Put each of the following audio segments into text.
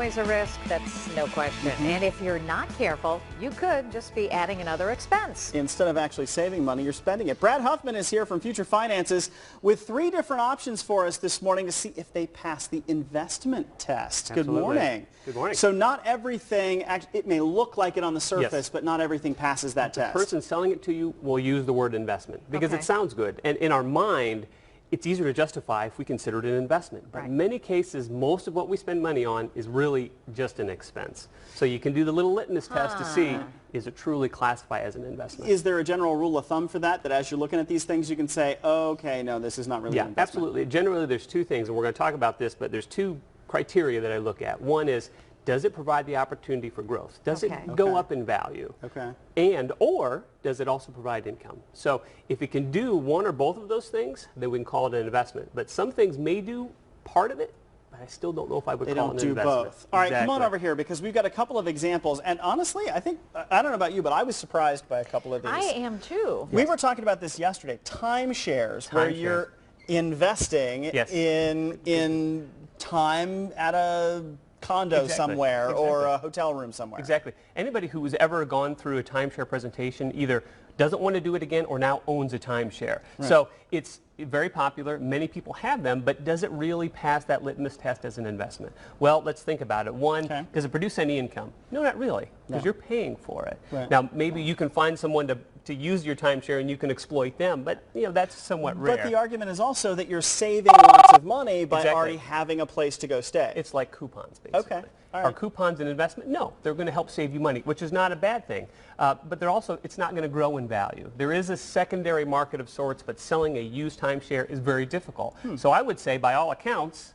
always a risk, that's no question. And if you're not careful, you could just be adding another expense. Instead of actually saving money, you're spending it. Brad Huffman is here from Future Finances with 3 different options for us this morning to see if they pass the investment test. Absolutely. Good morning. Good morning. So not everything, it may look like it on the surface, Yes. but not everything passes that test. The person selling it to you will use the word investment because Okay. it sounds good. And in our mind, it's easier to justify if we consider it an investment. But Right. in many cases, most of what we spend money on is really just an expense. So you can do the little litmus test to see, is it truly classified as an investment? Is there a general rule of thumb for that as you're looking at these things, you can say, okay, no, this is not really an Yeah, investment? absolutely. Generally, there's 2 things, and we're going to talk about this, but there's 2 criteria that I look at. One is, does it provide the opportunity for growth? Does Okay. it go Okay. up in value? Okay. Or does it also provide income? So if it can do one or both of those things, then we can call it an investment. But some things may do part of it, but I still don't know if I would They call don't it an do investment. both. All right, come on Exactly. over here because we've got a couple of examples. And honestly, I don't know about you, but I was surprised by a couple of these. I am too. We were talking about this yesterday, timeshares, where Timeshares. you're investing Yes. in time at a condo Exactly. somewhere or Exactly. a hotel room somewhere. Exactly. Anybody who has ever gone through a timeshare presentation either doesn't want to do it again or now owns a timeshare. So it's very popular. Many people have them, but does it really pass that litmus test as an investment? Well, let's think about it. One, does it produce any income? No, not really, because you're paying for it. Right. Now, maybe you can find someone to use your timeshare and you can exploit them, but that's somewhat rare. But the argument is also that you're saving lots of money by Exactly. already having a place to go stay. It's like coupons, basically. Okay. All Are right. coupons an investment? No, they're going to help save you money, which is not a bad thing. But they're also, it's not going to grow in value. There is a secondary market of sorts, but selling a used timeshare is very difficult. So I would say, by all accounts,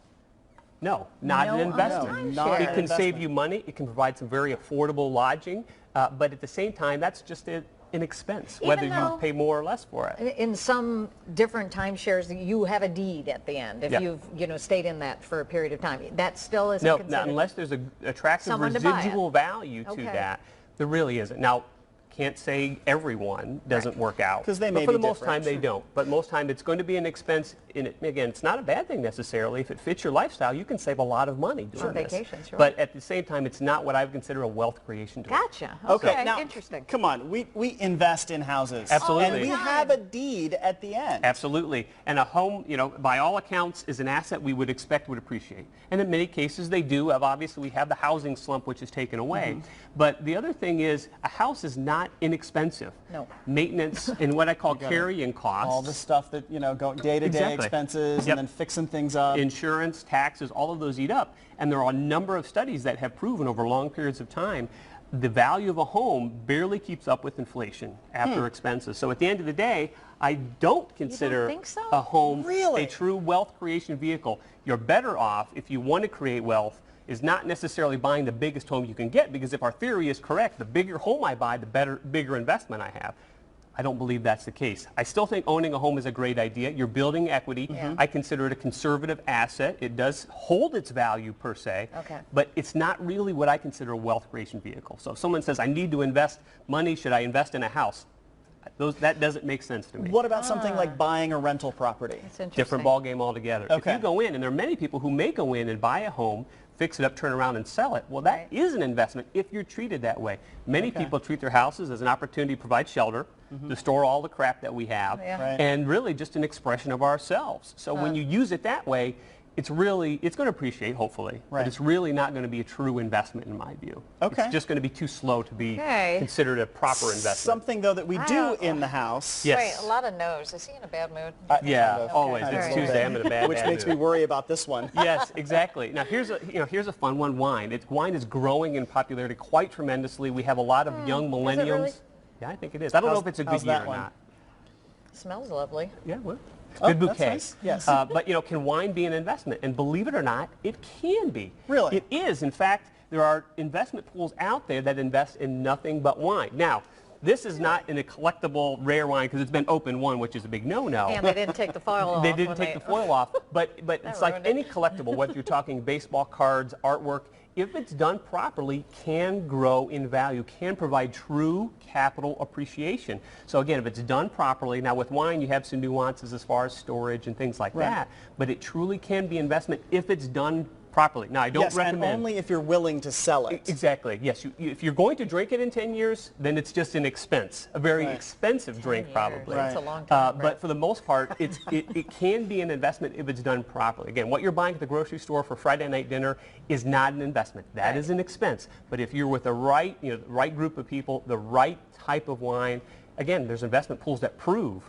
no, not No an investment. on not timeshare. It can save you money. It can provide some very affordable lodging. But at the same time, that's just an expense, Even whether though- you pay more or less for it. In some different timeshares, you have a deed at the end if Yeah. you've stayed in that for a period of time. That still isn't No, considered. not unless there's an attractive Someone to buy it. residual value to Okay. that. There really isn't. Now, can't say everyone doesn't work out. 'Cause they but may for be the most different. time they don't. But most time it's going to be an expense. Again, it's not a bad thing necessarily. If it fits your lifestyle, you can save a lot of money doing On this. vacation, sure. But at the same time, it's not what I would consider a wealth creation tool. Gotcha. Okay, Okay, now, interesting. come on, we invest in houses. Absolutely. And we have a deed at the end. Absolutely. And a home, by all accounts, is an asset we would expect would appreciate. And in many cases they do. Obviously, we have the housing slump, which is taken away. But the other thing is, a house is not inexpensive. No. Maintenance and what I call carrying costs. All the stuff that, go day-to-day Exactly. expenses Yep. and then fixing things up. Insurance, taxes, all of those eat up. And there are a number of studies that have proven over long periods of time the value of a home barely keeps up with inflation after expenses. So at the end of the day, I don't consider think so? a home Really? a true wealth creation vehicle. You're better off, if you want to create wealth, is not necessarily buying the biggest home you can get, because if our theory is correct, the bigger home I buy, the bigger investment I have. I don't believe that's the case. I still think owning a home is a great idea. You're building equity. I consider it a conservative asset. It does hold its value per se, but it's not really what I consider a wealth creation vehicle. So if someone says, I need to invest money, should I invest in a house? That doesn't make sense to me. What about something like buying a rental property? That's interesting. Different ball game altogether. Okay. If you go in, and there are many people who may go in and buy a home, fix it up, turn around and sell it. Well, that is an investment if you're treated that way. Many people treat their houses as an opportunity to provide shelter, to store all the crap that we have, Yeah. Right. and really just an expression of ourselves. So when you use it that way, it's going to appreciate, hopefully, Right. but it's really not going to be a true investment in my view. Okay. It's just going to be too slow to be Okay. considered a proper investment. Something, though, that we do in the house. Yes. Wait, a lot of no's. Is he in a bad mood? Yeah, of. always. Kind of. It's Tuesday. I'm in a bad Which bad makes me mood. worry about this one. Yes, exactly. Now here's a fun one. Wine. Wine is growing in popularity quite tremendously. We have a lot of young millennials. really? Yeah, I think it is. I don't know if it's a good how's year that or one? not. Smells lovely. Yeah, well, it's Oh, good that's bouquet. nice. Yes. But can wine be an investment? And believe it or not, it can be. Really? It is. In fact, there are investment pools out there that invest in nothing but wine. Now, this is not in a collectible rare wine because it's been open one, which is a big no-no. And they didn't take the foil off. They didn't when take the foil off, but it's like ruined it. any collectible, whether you're talking baseball cards, artwork, if it's done properly, can grow in value, can provide true capital appreciation. So again, if it's done properly, now with wine you have some nuances as far as storage and things like that, but it truly can be investment if it's done properly. Now, I don't Yes, recommend. and only if you're willing to sell it. Exactly. Yes. If you're going to drink it in 10 years, then it's just an expense, a very Right. expensive drink, probably. That's a long time. But for the most part, it can be an investment if it's done properly. Again, what you're buying at the grocery store for Friday night dinner is not an investment. That is an expense. But if you're with the right, right group of people, the right type of wine, again, there's investment pools that prove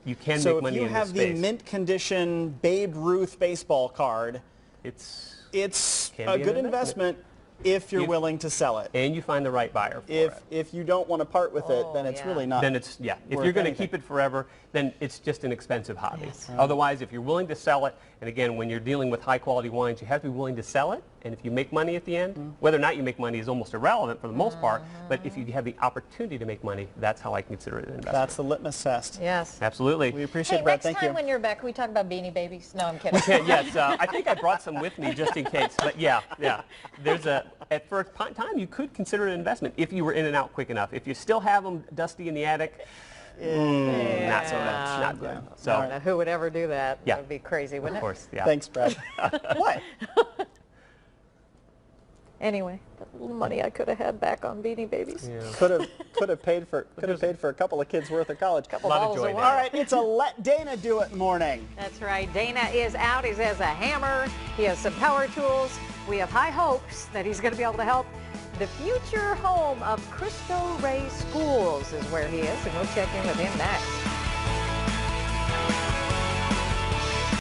you can make money in this space. So if you have the mint condition Babe Ruth baseball card, it's a good investment if you're willing to sell it. And you find the right buyer for it. If you don't want to part with it, then it's really not. Then it's, if you're going to keep it forever, then it's just an expensive hobby. Yes. Otherwise, if you're willing to sell it, and again, when you're dealing with high quality wines, you have to be willing to sell it. And if you make money at the end, whether or not you make money is almost irrelevant for the most part, but if you have the opportunity to make money, that's how I consider it an investment. That's the litmus test. Yes. Absolutely. We appreciate it, Brad. Thank you. Next time when you're back, can we talk about Beanie Babies? No, I'm kidding. We can, yes. I think I brought some with me just in case. But yeah. There's for a time, you could consider it an investment if you were in and out quick enough. If you still have them dusty in the attic, not so much. Not good. So, I don't know who would ever do that. Yeah. That would be crazy, wouldn't of course, yeah. Thanks, Brad. What? Anyway, that little money I could have had back on Beanie Babies. Yeah. Could have paid for a couple of kids worth of college. A lot of joy there. All right, it's a Let Dana Do It morning. That's right. Dana is out. He has a hammer. He has some power tools. We have high hopes that he's going to be able to help. The future home of Cristo Rey Schools is where he is, and we'll check in with him next.